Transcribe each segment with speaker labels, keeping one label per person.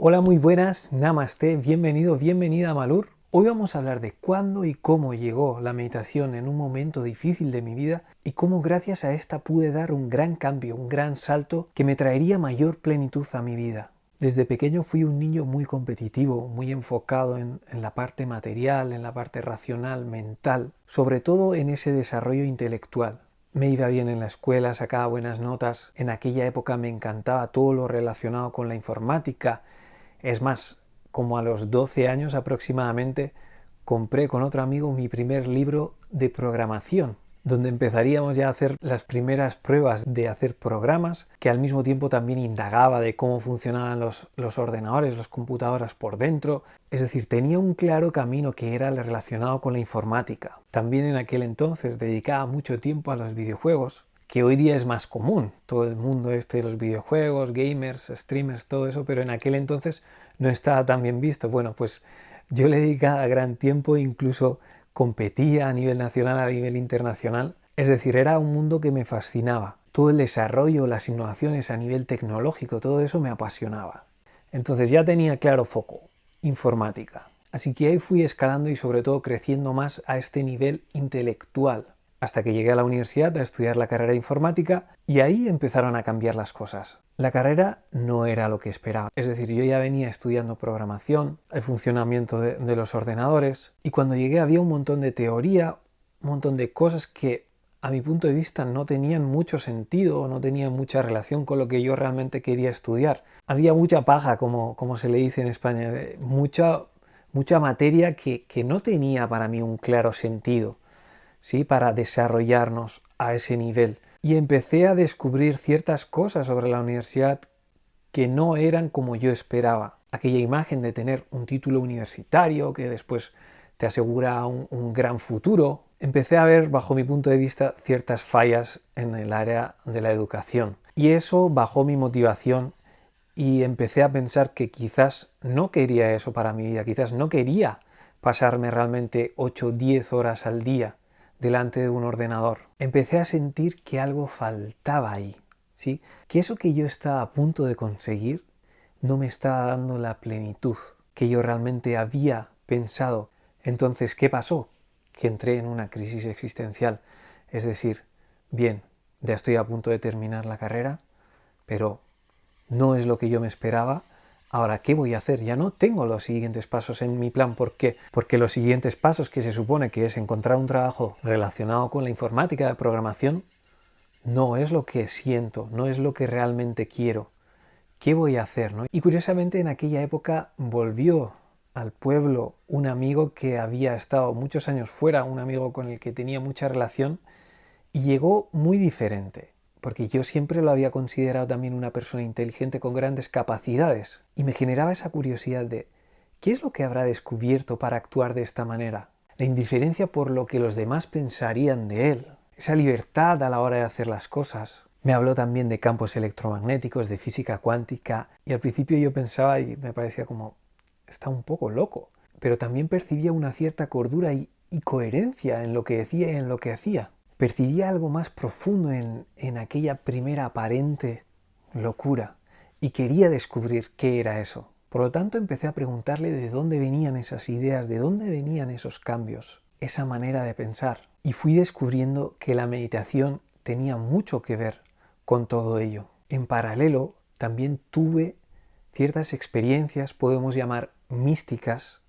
Speaker 1: Hola, muy buenas, Namaste, bienvenido, bienvenida a Malur. Hoy vamos a hablar de cuándo y cómo llegó la meditación en un momento difícil de mi vida y cómo gracias a esta pude dar un gran cambio, un gran salto que me traería mayor plenitud a mi vida. Desde pequeño fui un niño muy competitivo, muy enfocado en la parte material, en la parte racional, mental, sobre todo en ese desarrollo intelectual. Me iba bien en la escuela, sacaba buenas notas. En aquella época me encantaba todo lo relacionado con la informática. Es más, como a los 12 años aproximadamente, compré con otro amigo mi primer libro de programación, donde empezaríamos ya a hacer las primeras pruebas de hacer programas, que al mismo tiempo también indagaba de cómo funcionaban los ordenadores, las computadoras por dentro. Es decir, tenía un claro camino que era el relacionado con la informática. También en aquel entonces dedicaba mucho tiempo a los videojuegos, que hoy día es más común, todo el mundo de los videojuegos, gamers, streamers, todo eso, pero en aquel entonces no estaba tan bien visto. Bueno, pues yo le dedicaba gran tiempo, incluso competía a nivel nacional, a nivel internacional. Es decir, era un mundo que me fascinaba. Todo el desarrollo, las innovaciones a nivel tecnológico, todo eso me apasionaba. Entonces ya tenía claro foco, informática. Así que ahí fui escalando y sobre todo creciendo más a este nivel intelectual, hasta que llegué a la universidad a estudiar la carrera de informática y ahí empezaron a cambiar las cosas. La carrera no era lo que esperaba, es decir, yo ya venía estudiando programación, el funcionamiento de los ordenadores, y cuando llegué había un montón de teoría, un montón de cosas que a mi punto de vista no tenían mucho sentido o no tenían mucha relación con lo que yo realmente quería estudiar. Había mucha paja, como se le dice en España, mucha materia que no tenía para mí un claro sentido, ¿sí? Para desarrollarnos a ese nivel. Y empecé a descubrir ciertas cosas sobre la universidad que no eran como yo esperaba. Aquella imagen de tener un título universitario que después te asegura un gran futuro. Empecé a ver, bajo mi punto de vista, ciertas fallas en el área de la educación. Y eso bajó mi motivación y empecé a pensar que quizás no quería eso para mi vida, quizás no quería pasarme realmente 8 o 10 horas al día delante de un ordenador. Empecé a sentir que algo faltaba ahí, ¿sí? Que eso que yo estaba a punto de conseguir no me estaba dando la plenitud que yo realmente había pensado. Entonces, ¿qué pasó? Que entré en una crisis existencial. Es decir, bien, ya estoy a punto de terminar la carrera, pero no es lo que yo me esperaba. Ahora, ¿qué voy a hacer? Ya no tengo los siguientes pasos en mi plan. ¿Por qué? Porque los siguientes pasos, que se supone que es encontrar un trabajo relacionado con la informática de programación, no es lo que siento, no es lo que realmente quiero. ¿Qué voy a hacer, no? Y curiosamente en aquella época volvió al pueblo un amigo que había estado muchos años fuera, un amigo con el que tenía mucha relación, y llegó muy diferente, porque yo siempre lo había considerado también una persona inteligente con grandes capacidades, y me generaba esa curiosidad de ¿qué es lo que habrá descubierto para actuar de esta manera? La indiferencia por lo que los demás pensarían de él, esa libertad a la hora de hacer las cosas. Me habló también de campos electromagnéticos, de física cuántica, y al principio yo pensaba y me parecía como, está un poco loco, pero también percibía una cierta cordura y coherencia en lo que decía y en lo que hacía. Percibía algo más profundo en aquella primera aparente locura y quería descubrir qué era eso. Por lo tanto, empecé a preguntarle de dónde venían esas ideas, de dónde venían esos cambios, esa manera de pensar. Y fui descubriendo que la meditación tenía mucho que ver con todo ello. En paralelo, también tuve ciertas experiencias, podemos llamar místicas,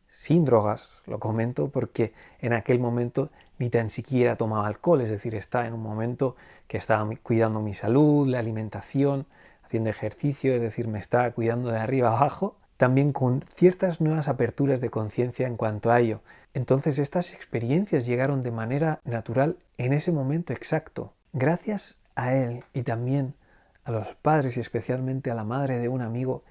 Speaker 1: sin drogas, lo comento porque en aquel momento ni tan siquiera tomaba alcohol, es decir, estaba en un momento que estaba cuidando mi salud, la alimentación, haciendo ejercicio, es decir, me estaba cuidando de arriba abajo, también con ciertas nuevas aperturas de conciencia en cuanto a ello. Entonces estas experiencias llegaron de manera natural en ese momento exacto. Gracias a él y también a los padres y especialmente a la madre de un amigo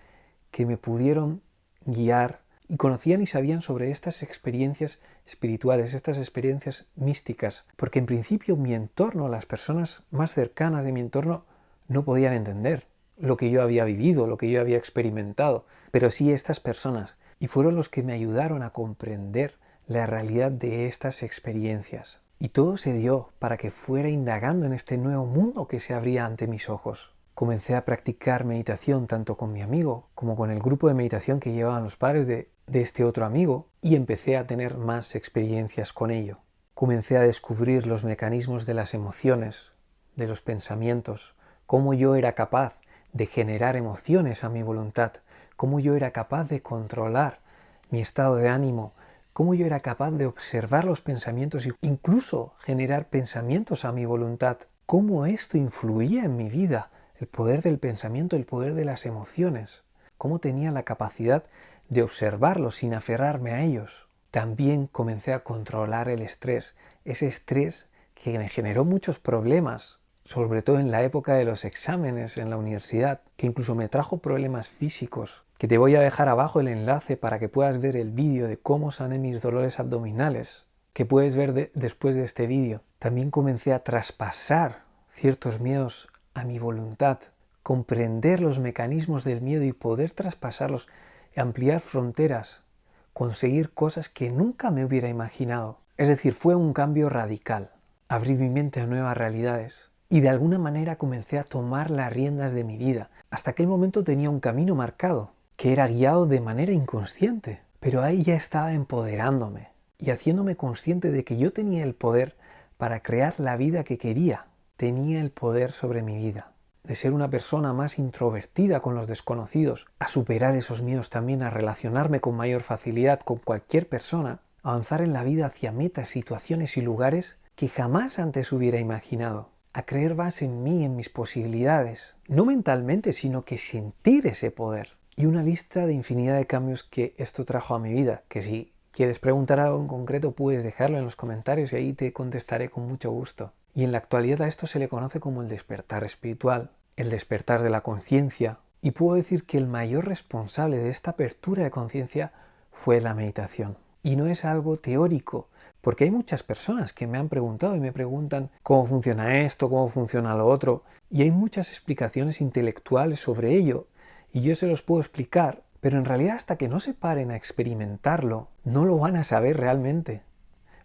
Speaker 1: que me pudieron guiar y conocían y sabían sobre estas experiencias espirituales, estas experiencias místicas, porque en principio mi entorno, las personas más cercanas de mi entorno, no podían entender lo que yo había vivido, lo que yo había experimentado, pero sí estas personas, y fueron los que me ayudaron a comprender la realidad de estas experiencias. Y todo se dio para que fuera indagando en este nuevo mundo que se abría ante mis ojos. comencé a practicar meditación tanto con mi amigo como con el grupo de meditación que llevaban los padres de este otro amigo, y empecé a tener más experiencias con ello. Comencé a descubrir los mecanismos de las emociones, de los pensamientos, cómo yo era capaz de generar emociones a mi voluntad, cómo yo era capaz de controlar mi estado de ánimo, cómo yo era capaz de observar los pensamientos e incluso generar pensamientos a mi voluntad, cómo esto influía en mi vida, el poder del pensamiento, el poder de las emociones, cómo tenía la capacidad de observarlos sin aferrarme a ellos. También comencé a controlar el estrés, ese estrés que me generó muchos problemas, sobre todo en la época de los exámenes en la universidad, que incluso me trajo problemas físicos, que te voy a dejar abajo el enlace para que puedas ver el vídeo de cómo sané mis dolores abdominales, que puedes ver después de este vídeo. También comencé a traspasar ciertos miedos a mi voluntad, comprender los mecanismos del miedo y poder traspasarlos, ampliar fronteras, conseguir cosas que nunca me hubiera imaginado. Es decir, fue un cambio radical. Abrí mi mente a nuevas realidades y de alguna manera comencé a tomar las riendas de mi vida. Hasta aquel momento tenía un camino marcado, que era guiado de manera inconsciente, pero ahí ya estaba empoderándome y haciéndome consciente de que yo tenía el poder para crear la vida que quería. Tenía el poder sobre mi vida, de ser una persona más introvertida con los desconocidos, a superar esos miedos también, a relacionarme con mayor facilidad con cualquier persona, a avanzar en la vida hacia metas, situaciones y lugares que jamás antes hubiera imaginado, a creer más en mí, en mis posibilidades, no mentalmente, sino que sentir ese poder. Y una lista de infinidad de cambios que esto trajo a mi vida, que si quieres preguntar algo en concreto puedes dejarlo en los comentarios y ahí te contestaré con mucho gusto. Y en la actualidad a esto se le conoce como el despertar espiritual, el despertar de la conciencia, y puedo decir que el mayor responsable de esta apertura de conciencia fue la meditación. Y no es algo teórico, porque hay muchas personas que me han preguntado y me preguntan cómo funciona esto, cómo funciona lo otro, y hay muchas explicaciones intelectuales sobre ello, y yo se los puedo explicar, pero en realidad hasta que no se paren a experimentarlo, no lo van a saber realmente.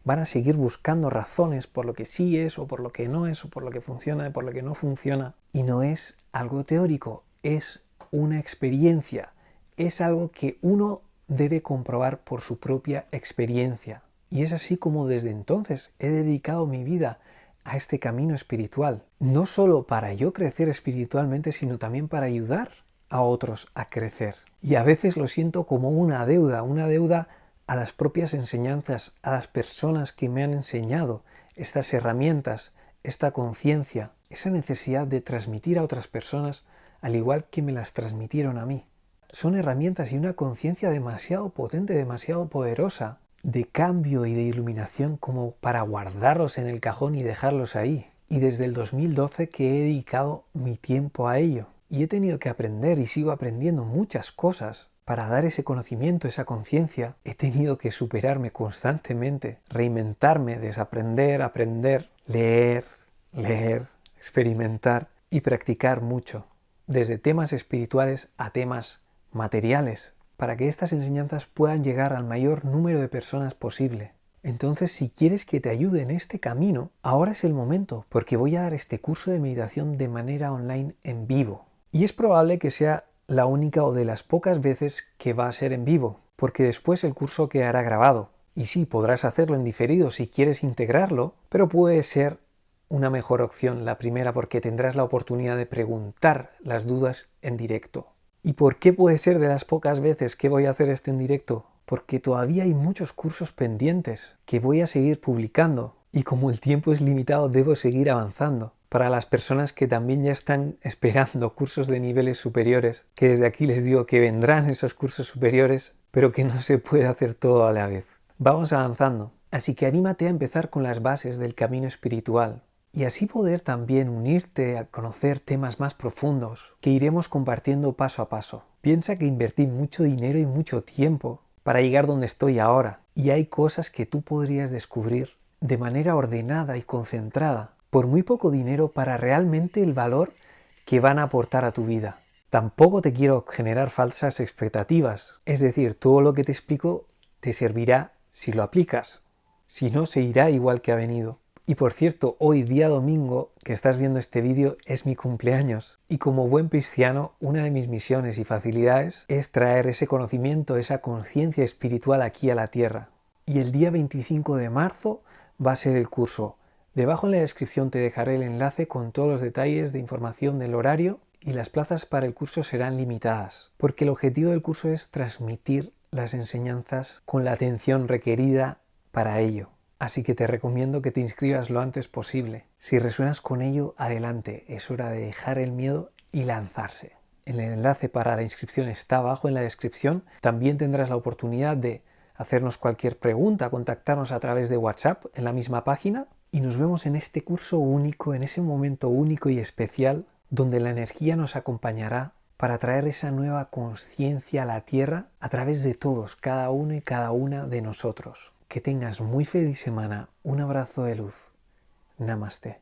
Speaker 1: Van a seguir buscando razones por lo que sí es, o por lo que no es, o por lo que funciona, o por lo que no funciona. Y no es algo teórico, es una experiencia, es algo que uno debe comprobar por su propia experiencia. Y es así como desde entonces he dedicado mi vida a este camino espiritual. No solo para yo crecer espiritualmente, sino también para ayudar a otros a crecer. Y a veces lo siento como una deuda a las propias enseñanzas, a las personas que me han enseñado estas herramientas, esta conciencia, esa necesidad de transmitir a otras personas al igual que me las transmitieron a mí. Son herramientas y una conciencia demasiado potente, demasiado poderosa, de cambio y de iluminación como para guardarlos en el cajón y dejarlos ahí. Y desde el 2012 que he dedicado mi tiempo a ello. Y he tenido que aprender y sigo aprendiendo muchas cosas. Para dar ese conocimiento, esa conciencia, he tenido que superarme constantemente, reinventarme, desaprender, aprender, leer, experimentar y practicar mucho, desde temas espirituales a temas materiales, para que estas enseñanzas puedan llegar al mayor número de personas posible. Entonces, si quieres que te ayude en este camino, ahora es el momento, porque voy a dar este curso de meditación de manera online en vivo. Y es probable que sea la única o de las pocas veces que va a ser en vivo, porque después el curso quedará grabado. Y sí, podrás hacerlo en diferido si quieres integrarlo, pero puede ser una mejor opción la primera porque tendrás la oportunidad de preguntar las dudas en directo. ¿Y por qué puede ser de las pocas veces que voy a hacer esto en directo? Porque todavía hay muchos cursos pendientes que voy a seguir publicando y como el tiempo es limitado debo seguir avanzando. Para las personas que también ya están esperando cursos de niveles superiores, que desde aquí les digo que vendrán esos cursos superiores, pero que no se puede hacer todo a la vez. Vamos avanzando, así que anímate a empezar con las bases del camino espiritual y así poder también unirte a conocer temas más profundos que iremos compartiendo paso a paso. Piensa que invertí mucho dinero y mucho tiempo para llegar donde estoy ahora y hay cosas que tú podrías descubrir de manera ordenada y concentrada por muy poco dinero para realmente el valor que van a aportar a tu vida. Tampoco te quiero generar falsas expectativas, es decir, todo lo que te explico te servirá si lo aplicas, si no se irá igual que ha venido. Y por cierto, hoy día domingo que estás viendo este vídeo es mi cumpleaños. Y como buen cristiano, una de mis misiones y facilidades es traer ese conocimiento, esa conciencia espiritual aquí a la tierra. Y el día 25 de marzo va a ser el curso. Debajo en la descripción te dejaré el enlace con todos los detalles de información del horario y las plazas para el curso serán limitadas, porque el objetivo del curso es transmitir las enseñanzas con la atención requerida para ello. Así que te recomiendo que te inscribas lo antes posible. Si resuenas con ello, adelante, es hora de dejar el miedo y lanzarse. El enlace para la inscripción está abajo en la descripción. También tendrás la oportunidad de hacernos cualquier pregunta, contactarnos a través de WhatsApp en la misma página y nos vemos en este curso único, en ese momento único y especial donde la energía nos acompañará para traer esa nueva conciencia a la tierra a través de todos, cada uno y cada una de nosotros. Que tengas muy feliz semana, un abrazo de luz. Namaste.